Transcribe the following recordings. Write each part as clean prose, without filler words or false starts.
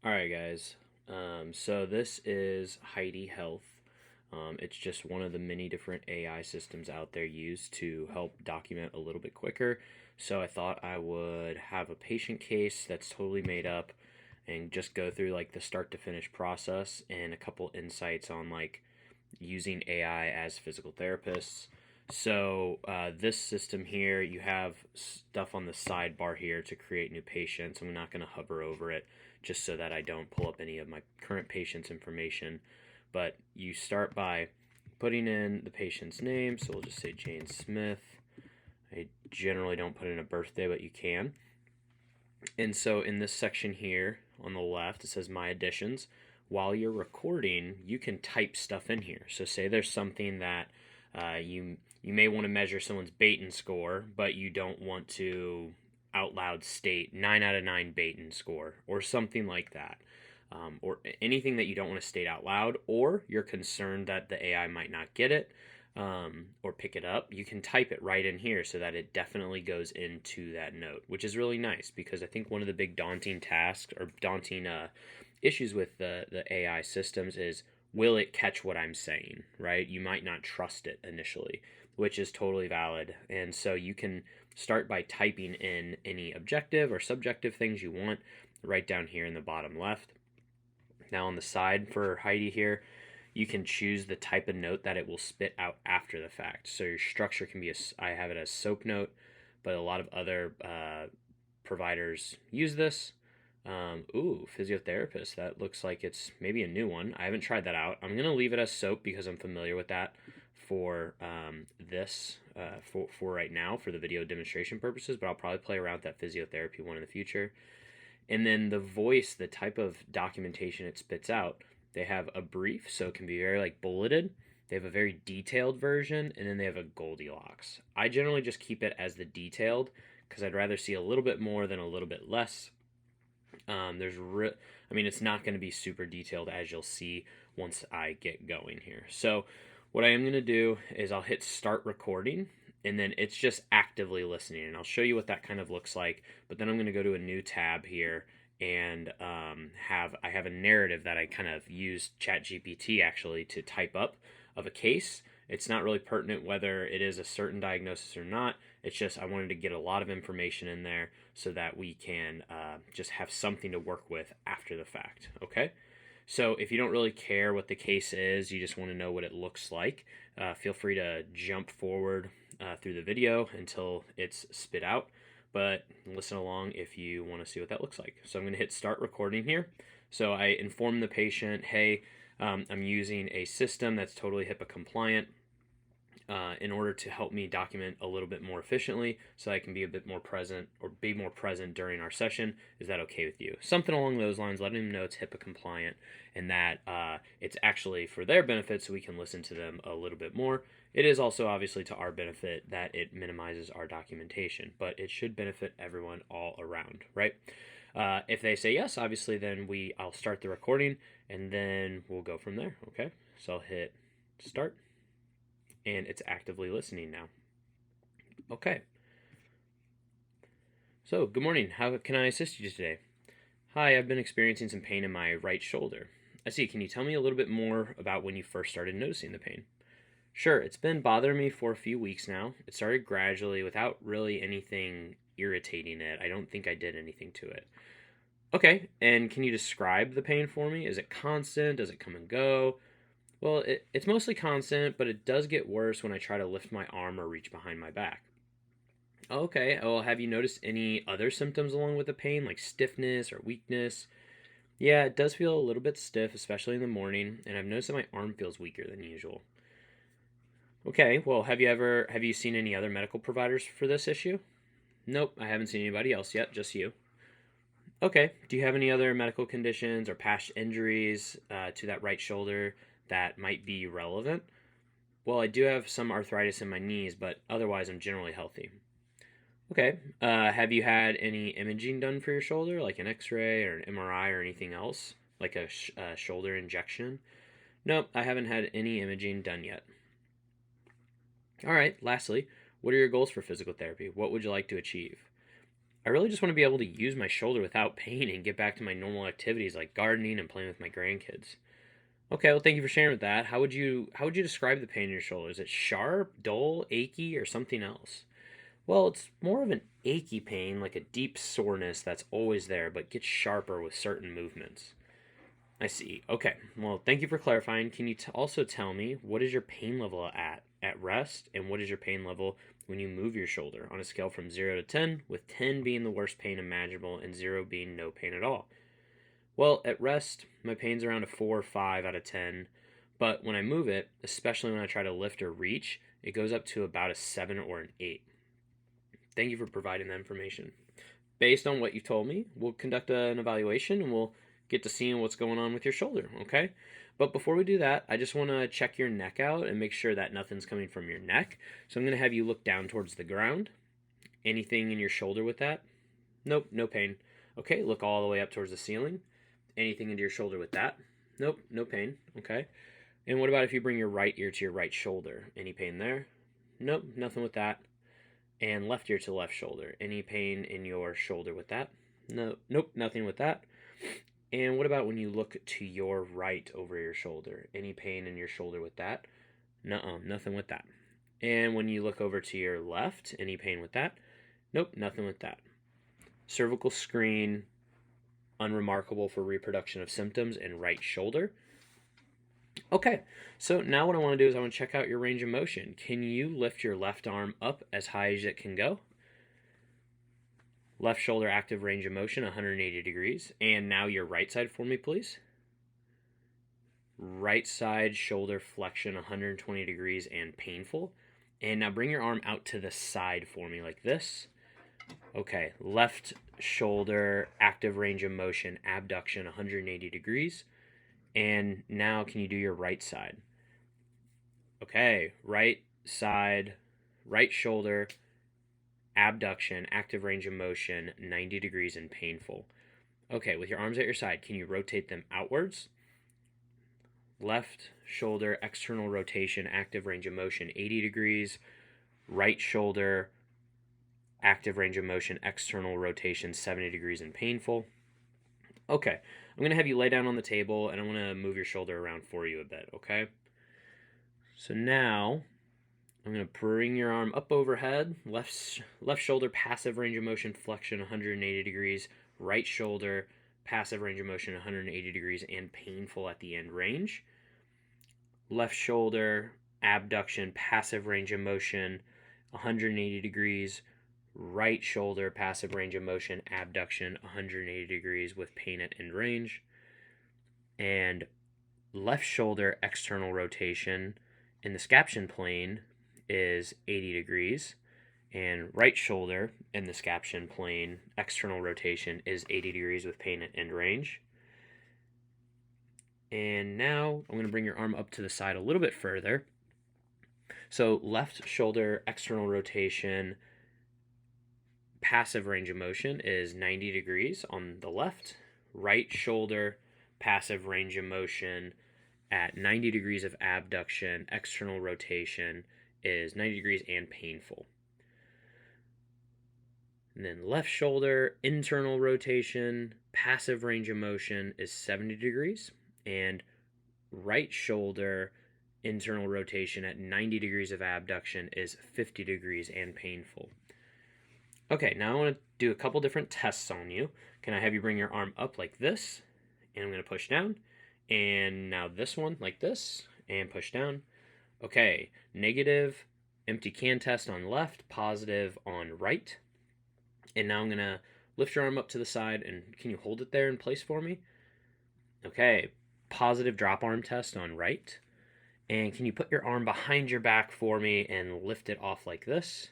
All right, guys. So this is Heidi Health. It's just one of the many different AI systems out there used to help document a little bit quicker. So I thought I would have a patient case that's totally made up and just go through like the start to finish process and a couple insights on like using AI as physical therapists. So this system here, you have stuff on the sidebar here to create new patients. I'm not going to hover over it just so that I don't pull up any of my current patient's information. But you start by putting in the patient's name. So we'll just say Jane Smith. I generally don't put in a birthday, but you can. And so in this section here on the left, it says My Additions. While you're recording, you can type stuff in here. So say there's something that you may want to measure someone's Baton score, but you don't want to out loud state 9 out of 9 Baton score or something like that. Or anything that you don't want to state out loud, or you're concerned that the AI might not get it or pick it up, you can type it right in here so that it definitely goes into that note, which is really nice because I think one of the big daunting tasks or daunting issues with the AI systems is, will it catch what I'm saying, right? You might not trust it initially, which is totally valid. And so you can start by typing in any objective or subjective things you want right down here in the bottom left. Now on the side for Heidi here, you can choose the type of note that it will spit out after the fact. So your structure can be I have it as SOAP note, but a lot of other providers use this. Physiotherapist. That looks like it's maybe a new one. I haven't tried that out. I'm going to leave it as SOAP because I'm familiar with that for this, for right now, for the video demonstration purposes, but I'll probably play around with that physiotherapy one in the future. And then the voice, the type of documentation it spits out, they have a brief, so it can be very like bulleted. They have a very detailed version, and then they have a Goldilocks. I generally just keep it as the detailed because I'd rather see a little bit more than a little bit less. It's not going to be super detailed as you'll see once I get going here. So what I am going to do is I'll hit start recording, and then it's just actively listening, and I'll show you what that kind of looks like. But then I'm going to go to a new tab here and I have a narrative that I kind of used ChatGPT actually to type up of a case. It's not really pertinent whether it is a certain diagnosis or not. It's just I wanted to get a lot of information in there so that we can just have something to work with after the fact. Okay. So if you don't really care what the case is, you just want to know what it looks like, feel free to jump forward through the video until it's spit out, but listen along if you want to see what that looks like. So I'm going to hit start recording here. So I inform the patient, hey, I'm using a system that's totally HIPAA compliant in order to help me document a little bit more efficiently so I can be a bit more present or be more present during our session. Is that okay with you? Something along those lines, letting them know it's HIPAA compliant and that it's actually for their benefit so we can listen to them a little bit more. It is also obviously to our benefit that it minimizes our documentation, but it should benefit everyone all around, right? If they say yes, obviously, then I'll start the recording and then we'll go from there. Okay, so I'll hit start and it's actively listening now. Okay. So, good morning. How can I assist you today? Hi, I've been experiencing some pain in my right shoulder. I see. Can you tell me a little bit more about when you first started noticing the pain? Sure, it's been bothering me for a few weeks now. It started gradually without really anything irritating it. I don't think I did anything to it. Okay, and can you describe the pain for me? Is it constant? Does it come and go? Well, it's mostly constant, but it does get worse when I try to lift my arm or reach behind my back. Okay, well, have you noticed any other symptoms along with the pain, like stiffness or weakness? Yeah, it does feel a little bit stiff, especially in the morning, and I've noticed that my arm feels weaker than usual. Okay, well, have you seen any other medical providers for this issue? Nope, I haven't seen anybody else yet, just you. Okay, do you have any other medical conditions or past injuries to that right shoulder that might be relevant? Well, I do have some arthritis in my knees, but otherwise I'm generally healthy. Okay, have you had any imaging done for your shoulder, like an x-ray or an MRI or anything else, like a shoulder injection? Nope, I haven't had any imaging done yet. All right, lastly, what are your goals for physical therapy? What would you like to achieve? I really just want to be able to use my shoulder without pain and get back to my normal activities like gardening and playing with my grandkids. Okay, well, thank you for sharing with that. How would you describe the pain in your shoulder? Is it sharp, dull, achy, or something else? Well, it's more of an achy pain, like a deep soreness that's always there, but gets sharper with certain movements. I see. Okay. Well, thank you for clarifying. Can you also tell me what is your pain level at rest, and what is your pain level when you move your shoulder on a scale from 0 to 10, with 10 being the worst pain imaginable and 0 being no pain at all? Well, at rest, my pain's around a 4 or 5 out of 10, but when I move it, especially when I try to lift or reach, it goes up to about a 7 or an 8. Thank you for providing that information. Based on what you told me, we'll conduct an evaluation and we'll get to seeing what's going on with your shoulder, okay? But before we do that, I just want to check your neck out and make sure that nothing's coming from your neck. So I'm going to have you look down towards the ground. Anything in your shoulder with that? Nope, no pain. Okay, look all the way up towards the ceiling. Anything into your shoulder with that? Nope, no pain. Okay. And what about if you bring your right ear to your right shoulder? Any pain there? Nope, nothing with that. And left ear to the left shoulder. Any pain in your shoulder with that? No, nope, nothing with that. And what about when you look to your right over your shoulder? Any pain in your shoulder with that? Nuh-uh, nothing with that. And when you look over to your left, any pain with that? Nope, nothing with that. Cervical screen, unremarkable for reproduction of symptoms in right shoulder. Okay, so now what I want to do is I want to check out your range of motion. Can you lift your left arm up as high as it can go? Left shoulder active range of motion, 180 degrees. And now your right side for me, please. Right side shoulder flexion, 120 degrees and painful. And now bring your arm out to the side for me like this. Okay, left shoulder active range of motion, abduction, 180 degrees. And now can you do your right side? Okay, right side, right shoulder, abduction, active range of motion, 90 degrees and painful. Okay, with your arms at your side, can you rotate them outwards? Left shoulder, external rotation, active range of motion, 80 degrees. Right shoulder, active range of motion, external rotation, 70 degrees and painful. Okay, I'm going to have you lay down on the table and I'm going to move your shoulder around for you a bit, okay? So now I'm going to bring your arm up overhead, left shoulder, passive range of motion, flexion, 180 degrees. Right shoulder, passive range of motion, 180 degrees and painful at the end range. Left shoulder, abduction, passive range of motion, 180 degrees. Right shoulder, passive range of motion, abduction, 180 degrees with pain at end range. And left shoulder, external rotation in the scaption plane is 80 degrees. And right shoulder in the scaption plane, external rotation is 80 degrees with pain at end range. And now I'm going to bring your arm up to the side a little bit further. So left shoulder, external rotation, passive range of motion is 90 degrees on the left. Right shoulder, passive range of motion at 90 degrees of abduction, external rotation is 90 degrees and painful. And then left shoulder, internal rotation, passive range of motion is 70 degrees. And right shoulder, internal rotation at 90 degrees of abduction is 50 degrees and painful. Okay, now I want to do a couple different tests on you. Can I have you bring your arm up like this? And I'm going to push down. And now this one like this. And push down. Okay, negative empty can test on left, positive on right. And now I'm going to lift your arm up to the side. And can you hold it there in place for me? Okay, positive drop arm test on right. And can you put your arm behind your back for me and lift it off like this?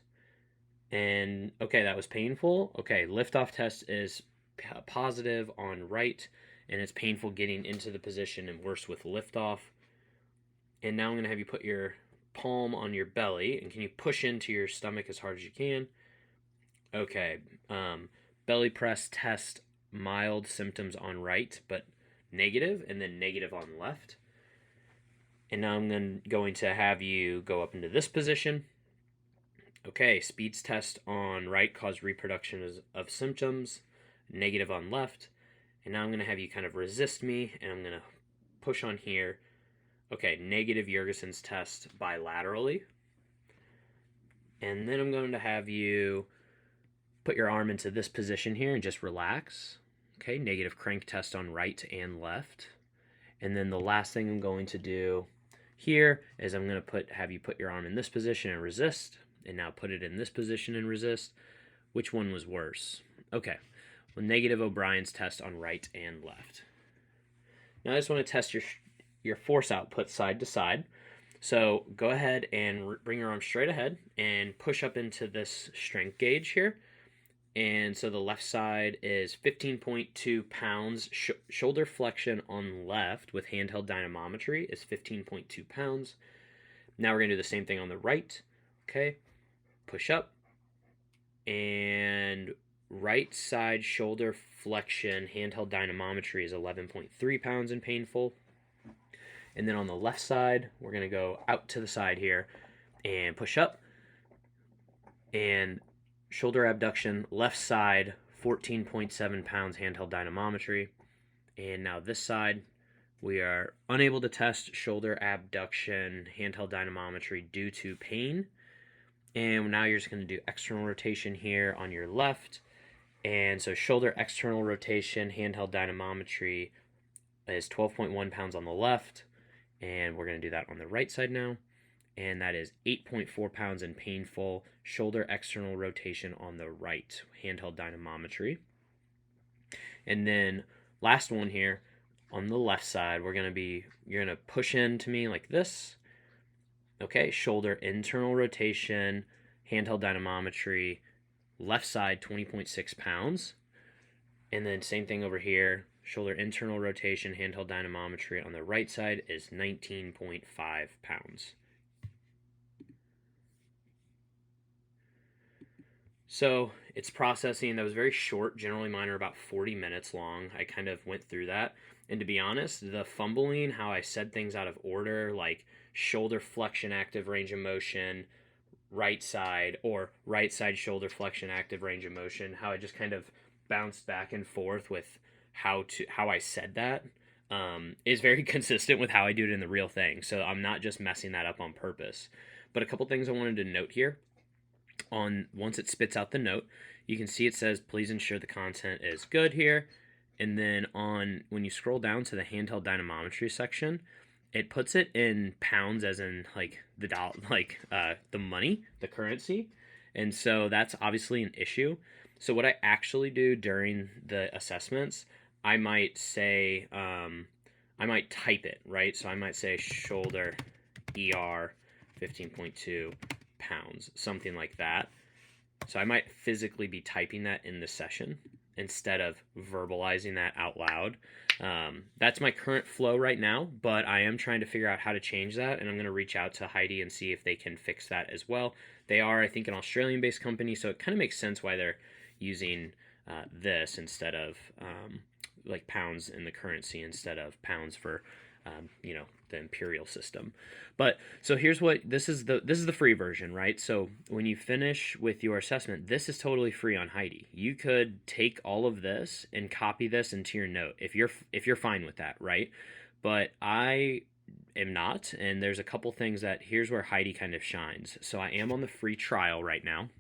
And okay, that was painful. Okay, liftoff test is positive on right, and it's painful getting into the position and worse with liftoff. And now I'm going to have you put your palm on your belly, and can you push into your stomach as hard as you can? Okay, belly press test, mild symptoms on right, but negative, and then negative on left. And now I'm going to have you go up into this position. Okay, speeds test on right caused reproduction of symptoms, negative on left. And now I'm going to have you kind of resist me, and I'm going to push on here. Okay, negative Yergenson's test bilaterally. And then I'm going to have you put your arm into this position here and just relax. Okay, negative crank test on right and left. And then the last thing I'm going to do here is I'm going to have you put your arm in this position and resist, and now put it in this position and resist. Which one was worse? Okay, well, negative O'Brien's test on right and left. Now I just want to test your force output side to side. So go ahead and bring your arm straight ahead and push up into this strength gauge here. And so the left side is 15.2 pounds. Shoulder flexion on left with handheld dynamometry is 15.2 pounds. Now we're going to do the same thing on the right. Okay, push up. And right side shoulder flexion handheld dynamometry is 11.3 pounds and painful. And then on the left side, we're going to go out to the side here and push up. And shoulder abduction, left side, 14.7 pounds handheld dynamometry. And now this side, we are unable to test shoulder abduction handheld dynamometry due to pain. And now you're just going to do external rotation here on your left. And so shoulder external rotation handheld dynamometry is 12.1 pounds on the left. And we're going to do that on the right side now. And that is 8.4 pounds and painful shoulder external rotation on the right, handheld dynamometry. And then last one here on the left side, you're going to push into me like this. Okay, shoulder internal rotation, handheld dynamometry, left side 20.6 pounds. And then same thing over here, shoulder internal rotation, handheld dynamometry on the right side is 19.5 pounds. So it's processing. That was very short. Generally mine are about 40 minutes long. I kind of went through that. And to be honest, the fumbling, how I said things out of order, like shoulder flexion active range of motion, right side, or right side shoulder flexion active range of motion, how I just kind of bounced back and forth with how I said that, is very consistent with how I do it in the real thing. So I'm not just messing that up on purpose. But a couple things I wanted to note here. Once it spits out the note, you can see it says please ensure the content is good here. And then when you scroll down to the handheld dynamometry section, it puts it in pounds, as in like the money, the currency. And so that's obviously an issue. So what I actually do during the assessments, I might say, I might type it, right? So I might say shoulder ER 15.2 pounds, something like that. So I might physically be typing that in the session instead of verbalizing that out loud. That's my current flow right now, but I am trying to figure out how to change that, and I'm going to reach out to Heidi and see if they can fix that as well. They are, I think, an Australian-based company, so it kind of makes sense why they're using this instead of like pounds in the currency instead of pounds for the imperial system. But so here's what this is the free version, right? So when you finish with your assessment, this is totally free on Heidi. You could take all of this and copy this into your note if you're fine with that, right? But I am not, and there's a couple things that here's where Heidi kind of shines. So I am on the free trial right now.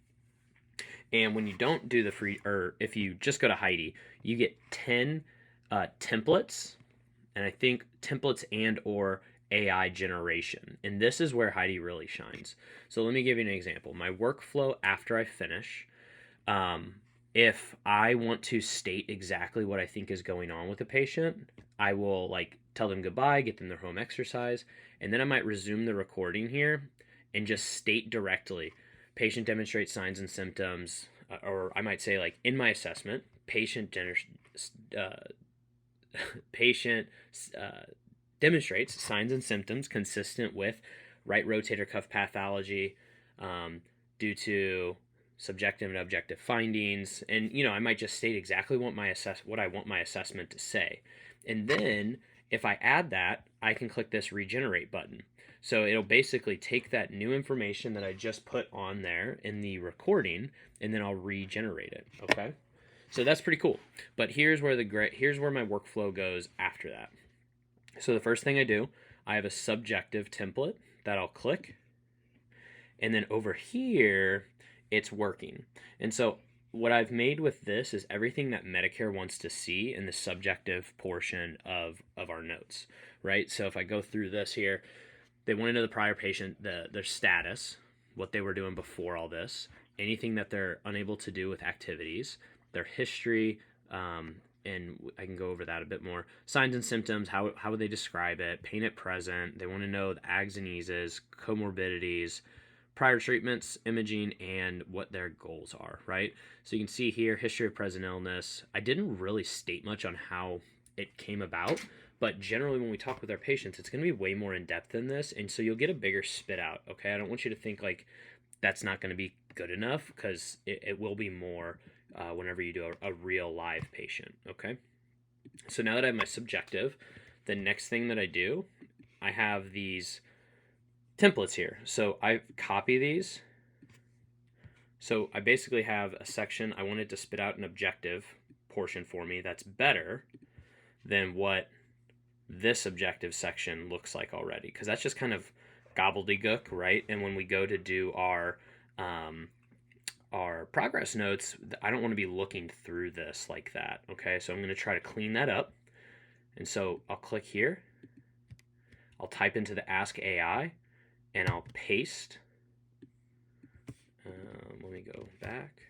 And when you don't do the free, or if you just go to Heidi, you get 10 templates, and I think templates and or AI generation. And this is where Heidi really shines. So let me give you an example. My workflow after I finish, if I want to state exactly what I think is going on with a patient, I will like tell them goodbye, get them their home exercise, and then I might resume the recording here and just state directly, patient demonstrates signs and symptoms, or I might say like in my assessment, patient demonstrates signs and symptoms consistent with right rotator cuff pathology due to subjective and objective findings. And I might just state exactly what I want my assessment to say. And then If I add that, I can click this regenerate button. So it'll basically take that new information that I just put on there in the recording, and then I'll regenerate it. Okay, so that's pretty cool. But here's where my workflow goes after that. So the first thing I do, I have a subjective template that I'll click, and then over here, it's working. And so what I've made with this is everything that Medicare wants to see in the subjective portion of our notes, right? So if I go through this here, they want to know the prior patient, their status, what they were doing before all this, anything that they're unable to do with activities, their history, and I can go over that a bit more. Signs and symptoms, how would they describe it? Pain at present. They want to know the ags and eases, comorbidities, prior treatments, imaging, and what their goals are, right? So you can see here, history of present illness. I didn't really state much on how it came about, but generally when we talk with our patients, it's going to be way more in depth than this, and so you'll get a bigger spit out, okay? I don't want you to think like that's not going to be good enough, because it will be more whenever you do a real live patient, okay? So now that I have my subjective, the next thing that I do, I have these templates here. So I copy these. So I basically have a section. I wanted to spit out an objective portion for me that's better than what this objective section looks like already, because that's just kind of gobbledygook, right? And when we go to do our progress notes, I don't want to be looking through this like that, okay? So I'm going to try to clean that up. And so I'll click here. I'll type into the Ask AI, and I'll paste. Let me go back.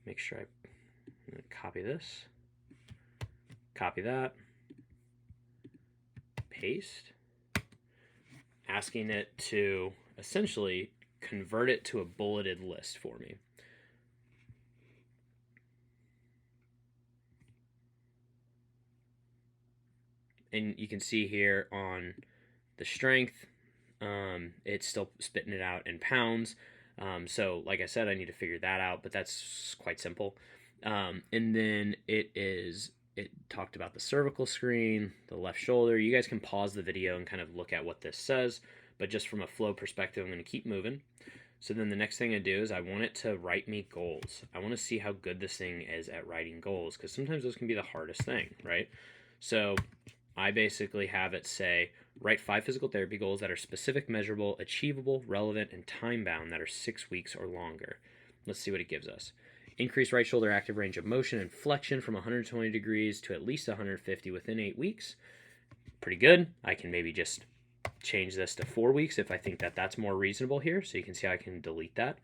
Make sure I copy this. Copy that. Paste. Asking it to essentially convert it to a bulleted list for me. And you can see here on the strength, it's still spitting it out in pounds. So like I said, I need to figure that out, but that's quite simple. And then it talked about the cervical screen, the left shoulder. You guys can pause the video and kind of look at what this says, but just from a flow perspective, I'm going to keep moving. So then the next thing I do is I want it to write me goals. I want to see how good this thing is at writing goals, because sometimes those can be the hardest thing, right? So I basically have it say, write 5 physical therapy goals that are specific, measurable, achievable, relevant, and time-bound that are 6 weeks or longer. Let's see what it gives us. Increase right shoulder active range of motion and flexion from 120 degrees to at least 150 within 8 weeks. Pretty good. I can maybe just change this to 4 weeks if I think that that's more reasonable here. So you can see I can delete that.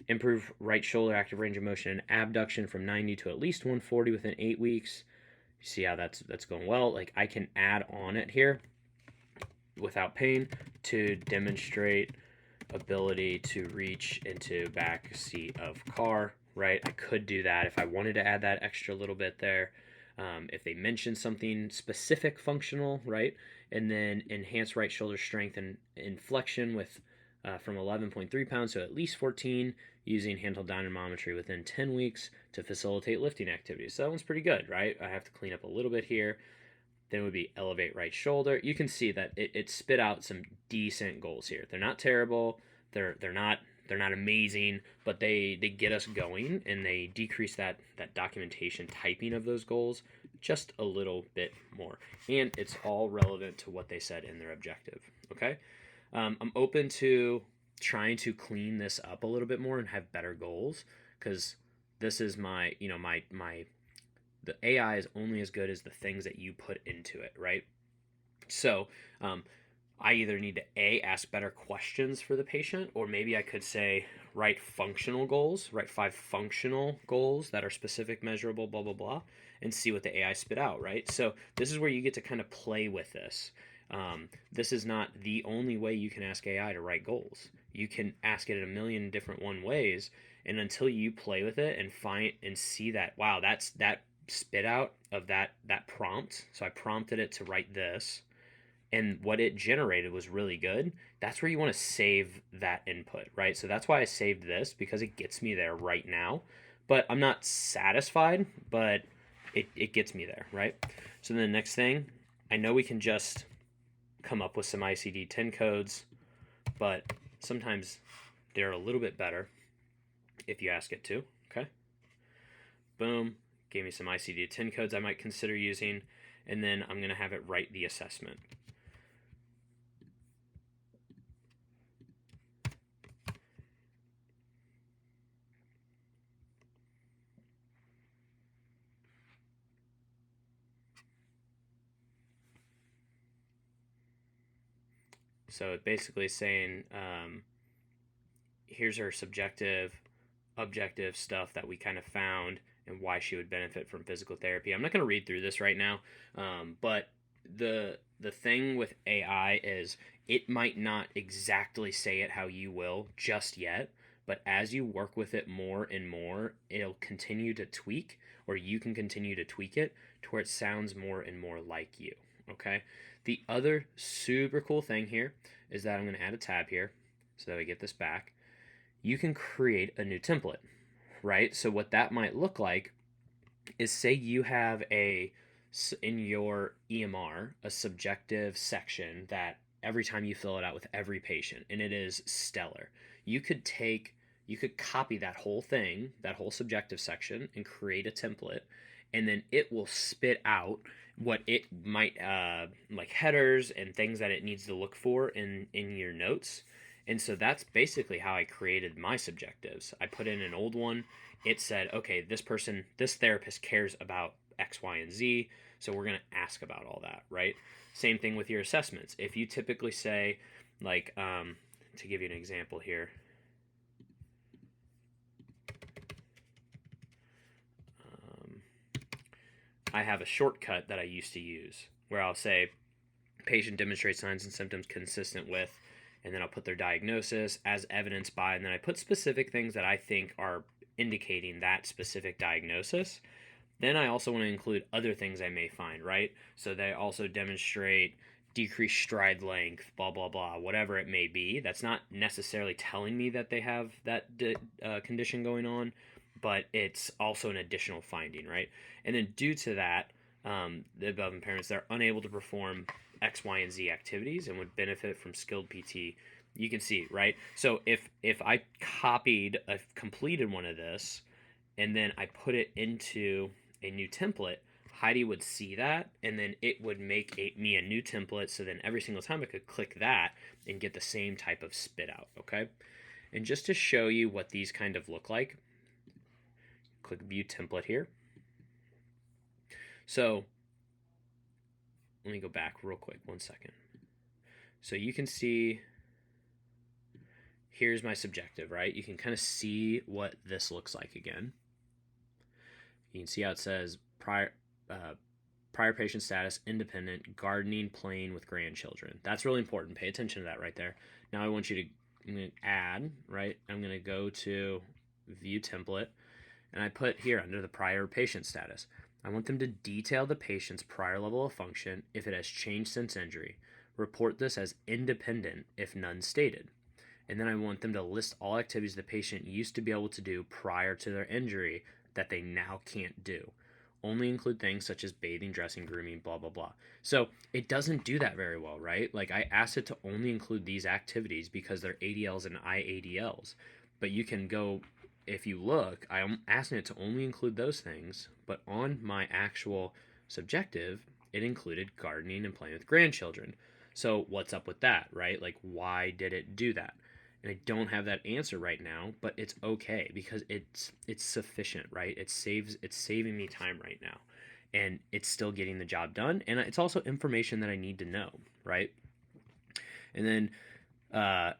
Improve right shoulder active range of motion and abduction from 90 to at least 140 within 8 weeks. You see how that's going well. Like, I can add on it here without pain to demonstrate ability to reach into back seat of car, right? I could do that if I wanted to add that extra little bit there. If they mention something specific functional, right? And then enhance right shoulder strength and inflection with from 11.3 pounds to at least 14 using handheld dynamometry within 10 weeks to facilitate lifting activities. So that one's pretty good, right? I have to clean up a little bit here. Then would be elevate right shoulder. You can see that it spit out some decent goals here. They're not terrible. They're not amazing, but they get us going, and they decrease that documentation typing of those goals just a little bit more. And it's all relevant to what they said in their objective. Okay, I'm open to trying to clean this up a little bit more and have better goals, because this is my the AI is only as good as the things that you put into it, right? So I either need to ask better questions for the patient, or maybe I could say write functional goals, write 5 functional goals that are specific, measurable, blah, blah, blah, and see what the AI spit out, right? So this is where you get to kind of play with this. This is not the only way you can ask AI to write goals. You can ask it in a million different ways, and until you play with it and find and see that, wow, that's that spit out of that prompt. So I prompted it to write this, and what it generated was really good. That's where you want to save that input, right? So that's why I saved this, because it gets me there right now. But I'm not satisfied, but it gets me there, right? So then the next thing, I know we can just come up with some ICD-10 codes, but sometimes they're a little bit better if you ask it to. Okay, boom, gave me some ICD-10 codes I might consider using, and then I'm going to have it write the assessment. So it basically is saying, here's her subjective, objective stuff that we kind of found and why she would benefit from physical therapy. I'm not going to read through this right now, but the thing with AI is it might not exactly say it how you will just yet, but as you work with it more and more, it'll continue to tweak, or you can continue to tweak it to where it sounds more and more like you. Okay. The other super cool thing here is that I'm going to add a tab here so that I get this back. You can create a new template, right? So what that might look like is, say you have in your EMR a subjective section that every time you fill it out with every patient, and it is stellar. You could copy that whole thing, that whole subjective section, and create a template, and then it will spit out what it might like headers and things that it needs to look for in your notes. And so that's basically how I created my subjectives. I put in an old one. It said, okay, this therapist cares about X, Y, and Z, so we're going to ask about all that, right? Same thing with your assessments. If you typically say, like, to give you an example here, I have a shortcut that I used to use where I'll say, patient demonstrates signs and symptoms consistent with, and then I'll put their diagnosis as evidenced by, and then I put specific things that I think are indicating that specific diagnosis. Then I also want to include other things I may find, right? So they also demonstrate decreased stride length, blah, blah, blah, whatever it may be. That's not necessarily telling me that they have that condition going on, but it's also an additional finding, right? And then due to that, the above impairments, they're unable to perform X, Y, and Z activities and would benefit from skilled PT. You can see, right? So if I completed one of this, and then I put it into a new template, Heidi would see that, and then it would make me a new template, so then every single time I could click that and get the same type of spit out, okay? And just to show you what these kind of look like, click View Template here. So let me go back real quick, 1 second. So you can see, here's my subjective, right? You can kind of see what this looks like again. You can see how it says prior patient status, independent, gardening, playing with grandchildren. That's really important. Pay attention to that right there. Now I'm going to add, right? I'm going to go to View Template, and I put here under the prior patient status, I want them to detail the patient's prior level of function if it has changed since injury. Report this as independent if none stated. And then I want them to list all activities the patient used to be able to do prior to their injury that they now can't do. Only include things such as bathing, dressing, grooming, blah, blah, blah. So it doesn't do that very well, right? Like, I asked it to only include these activities because they're ADLs and IADLs. But you can go, if you look, I'm asking it to only include those things, but on my actual subjective, it included gardening and playing with grandchildren. So what's up with that, right? Like, why did it do that? And I don't have that answer right now, but it's okay because it's sufficient, right? It's saving me time right now, and it's still getting the job done, and it's also information that I need to know, right? And then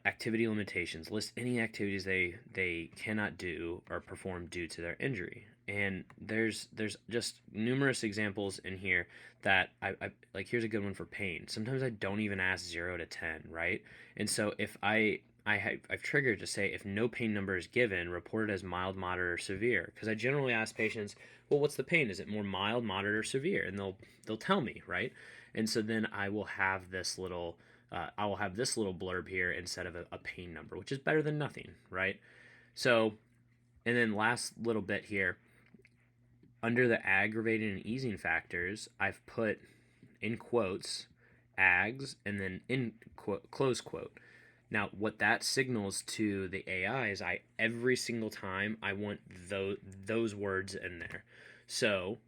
activity limitations, list any activities they cannot do or perform due to their injury. And there's just numerous examples in here that I like. Here's a good one for pain. Sometimes I don't even ask 0 to 10, right? And so if I've triggered to say, if no pain number is given, report it as mild, moderate, or severe. Because I generally ask patients, well, what's the pain? Is it more mild, moderate, or severe? And they'll tell me, right? And so then I will have this little blurb here instead of a pain number, which is better than nothing, right? So, and then last little bit here, under the aggravating and easing factors, I've put in quotes, ags, and then in quote, close quote. Now, what that signals to the AI is every single time I want those words in there. So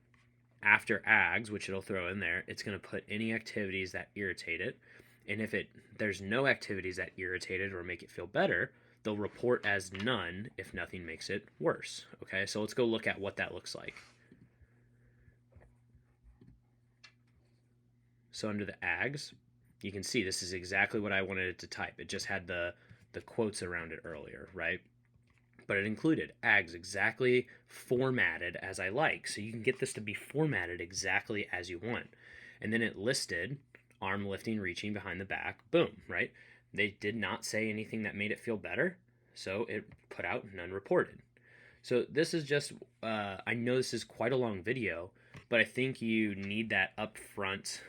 after ags, which it'll throw in there, it's going to put any activities that irritate it. And if there's no activities that irritate it or make it feel better, they'll report as none if nothing makes it worse. Okay, so let's go look at what that looks like. So under the ags, you can see this is exactly what I wanted it to type. It just had the quotes around it earlier, right? But it included ags exactly formatted as I like. So you can get this to be formatted exactly as you want. And then it listed arm lifting, reaching behind the back, boom, right? They did not say anything that made it feel better, so it put out none reported. So this is just, I know this is quite a long video, but I think you need that upfront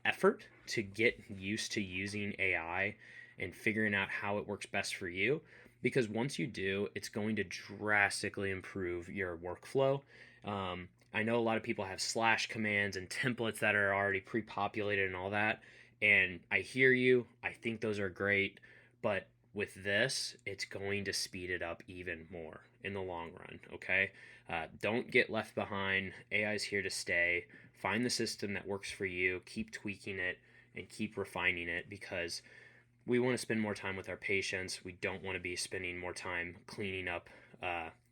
effort to get used to using AI and figuring out how it works best for you. Because once you do, it's going to drastically improve your workflow. I know a lot of people have slash commands and templates that are already pre-populated and all that. And I hear you. I think those are great. But with this, it's going to speed it up even more in the long run, okay? Don't get left behind. AI is here to stay. Find the system that works for you. Keep tweaking it and keep refining it, because we want to spend more time with our patients. We don't want to be spending more time cleaning up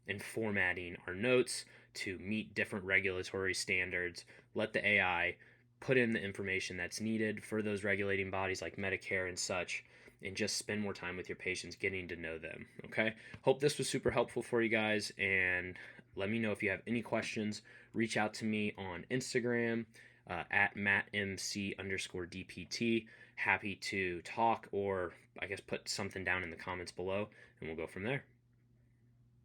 and formatting our notes to meet different regulatory standards. Let the AI put in the information that's needed for those regulating bodies like Medicare and such, and just spend more time with your patients getting to know them, okay? Hope this was super helpful for you guys, and let me know if you have any questions. Reach out to me on Instagram at mattmc_dpt. Happy to talk, or I guess put something down in the comments below, and we'll go from there.